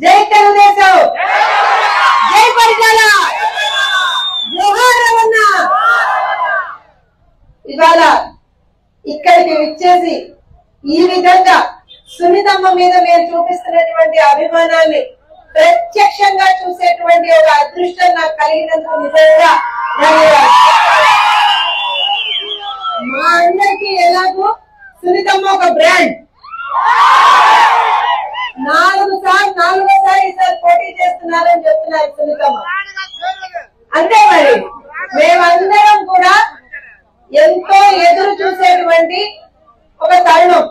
జై తెలుగుదేశం, జై పరిటాల, జోహార్ రమణ. ఇవాళ ఇక్కడికి విచ్చేసి ఈ విధంగా సునీతమ్మ మీద మీరు చూపిస్తున్నటువంటి అభిమానాన్ని ప్రత్యక్షంగా చూసేటువంటి ఒక అదృష్టం నాకు కలిగినందుకు నిజంగా మా అందరికీ ఎలాగో సునీతమ్మ ఒక బ్రాండ్. నాలుగోసారి ఈసారి పోటీ చేస్తున్నారని చెప్తున్నారు సునీతమ్మ. అంతే మరి మేమందరం కూడా ఎంతో ఎదురు చూసేటువంటి ఒక తరుణం.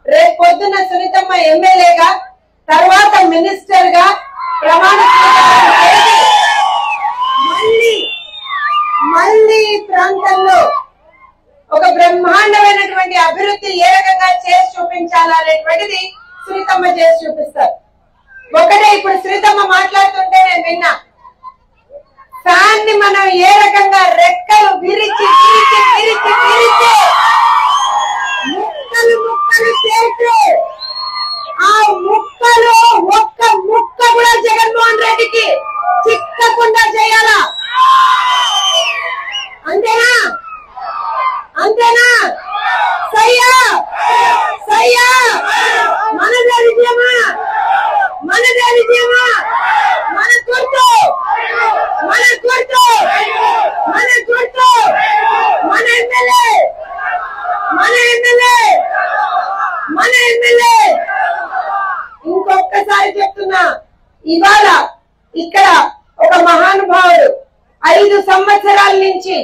రేపు పొద్దున్న సునీతమ్మ ఎమ్మెల్యేగా తర్వాత మినిస్టర్ గా ప్రమాణ మళ్ళీ ఈ ప్రాంతంలో ఒక బ్రహ్మాండమైనటువంటి అభివృద్ధి ఏ రకంగా చేసి చూపించాలనేటువంటిది సునీతమ్మ చేసి చూపిస్తారు. ఒకటే ఇప్పుడు సునీతమ్మ మాట్లాడుతుంటే నేను విన్నా, ఫ్యాన్ ని మనం ఏ రకంగా రెక్కలు విరిచి విరిచి విరిచి విరిచి ముక్కలు ముక్కలు చేసి ఆ ముక్కలు ఒక్క ముక్క కూడా జగన్మోహన్ రెడ్డికి చిక్కకుండా చేయాలా. అంతేనా? అంతేనా? సయ్యా సయ్యా. మనదే విజయమా, మనదే విజయమా, మన గుర్తు, మన గుర్తు, మన గుర్తు, మన ఎమ్మెల్యే, మన ఎమ్మెల్యే, మన ఎమ్మెల్యే. ఇంకొకసారి చెప్తున్నా, ఇవాళ ఇక్కడ ఒక మహానుభావుడు 5 సంవత్సరాల నుంచి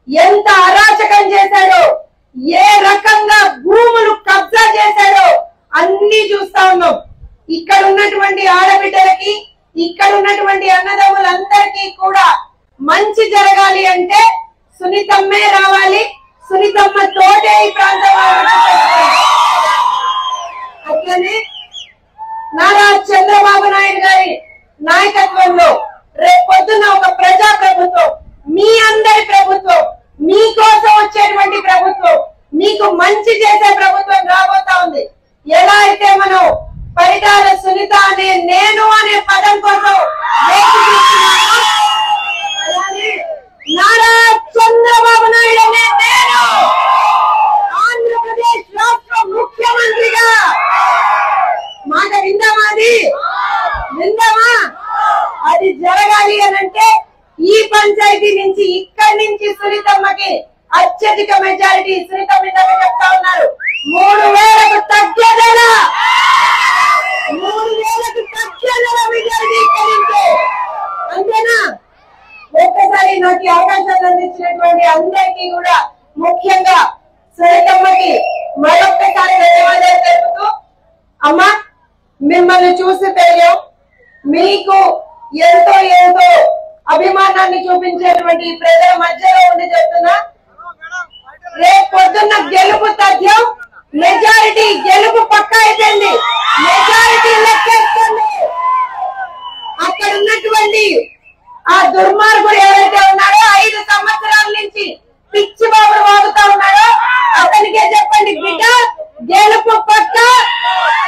ఎంత అరాచకం చేశాడో, ఏ రకంగా భూములు కబ్జా చేశాడో అన్ని చూస్తా ఉన్నాం. ఇక్కడ ఉన్నటువంటి ఆడబిడ్డలకి, ఇక్కడ ఉన్నటువంటి అన్నదమ్ములందరికీ కూడా మంచి జరగాలి అంటే సునీతమ్మే రావాలి, సునీతమ్మ తోటే ఈ ప్రాంతం. అట్లనే నారా చంద్రబాబు నాయుడు గారి నాయకత్వంలో రేపు పొద్దున్న ఒక ప్రజా ప్రభుత్వం, మీ అందరి ప్రభుత్వం, మీకోసం వచ్చేటువంటి ప్రభుత్వం, మీకు మంచి చేసే ప్రభుత్వం రాబోతా ఉంది. ఎలా అయితే మనం పరిటాల సునీత అనే నేను అనే పదం కోసం అలానే నారా చంద్రబాబు నాయుడు అనే నేను ఆంధ్రప్రదేశ్ రాష్ట్ర ముఖ్యమంత్రిగా మాట విందామా? అది విందామా? అది జరగాలి అనంటే ఈ పంచాయతీ నుంచి, ఇక్కడి నుంచి సునీతమ్మకి అత్యధిక మెజారిటీ. సునీతమ్మ చెప్తా ఉన్నారు 3000కు తగ్గేదేలా, 3000కు తగ్గేదేలా మెజారిటీ ఇక్కడి. అంతేనా? ఒక్కసారి నాకు అవకాశాన్ని అందించినటువంటి అందరికీ కూడా, ముఖ్యంగా సునీతమ్మకి మరొక్కసారి ధన్యవాదాలు తెలుపుతూ, అమ్మా మిమ్మల్ని చూసి పెరిగాం, మీకు ఎంతో ఎంతో అభిమానాన్ని చూపించేటువంటి ప్రజల మధ్యలో ఉండి చెప్తున్నా, రేపు పొద్దున్న గెలుపు తథ్యం, మెజారిటీ గెలుపు పక్కా అయిపోయింది. మెజారిటీ లెక్కేస్తుంది. అక్కడ ఉన్నటువంటి ఆ దుర్మార్గుడు ఎవరైతే ఉన్నాడో, 5 సంవత్సరాల నుంచి పిచ్చి బాబులు వాగుతా ఉన్నాడో, అతనికే చెప్పండి బిడ్డ గెలుపు పక్కా,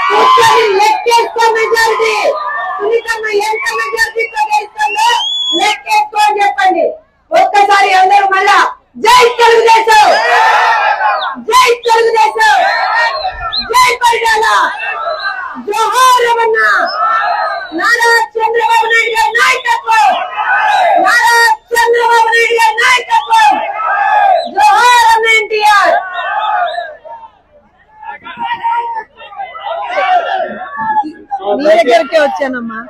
కూర్చొని లెక్కేసుకో మెజారిటీ. సునీతమ్మ ఎంత మెజారిటీతో గెలుస్తుందో లెక్కేసుకో అని చెప్పండి. ఒక్కసారి అందరూ మళ్ళా జై తెలుగుదేశం, జై తెలుగుదేశం, జై పరిటాల, జోహార్ రమణ. నారా చంద్రబాబు నాయుడు గారి నాయకత్వం, నారా చంద్రబాబు నాయుడు గారి నాయకత్వం, జోహార్ అన్న ఎన్టీఆర్. మీ దగ్గరికి వచ్చానమ్మా.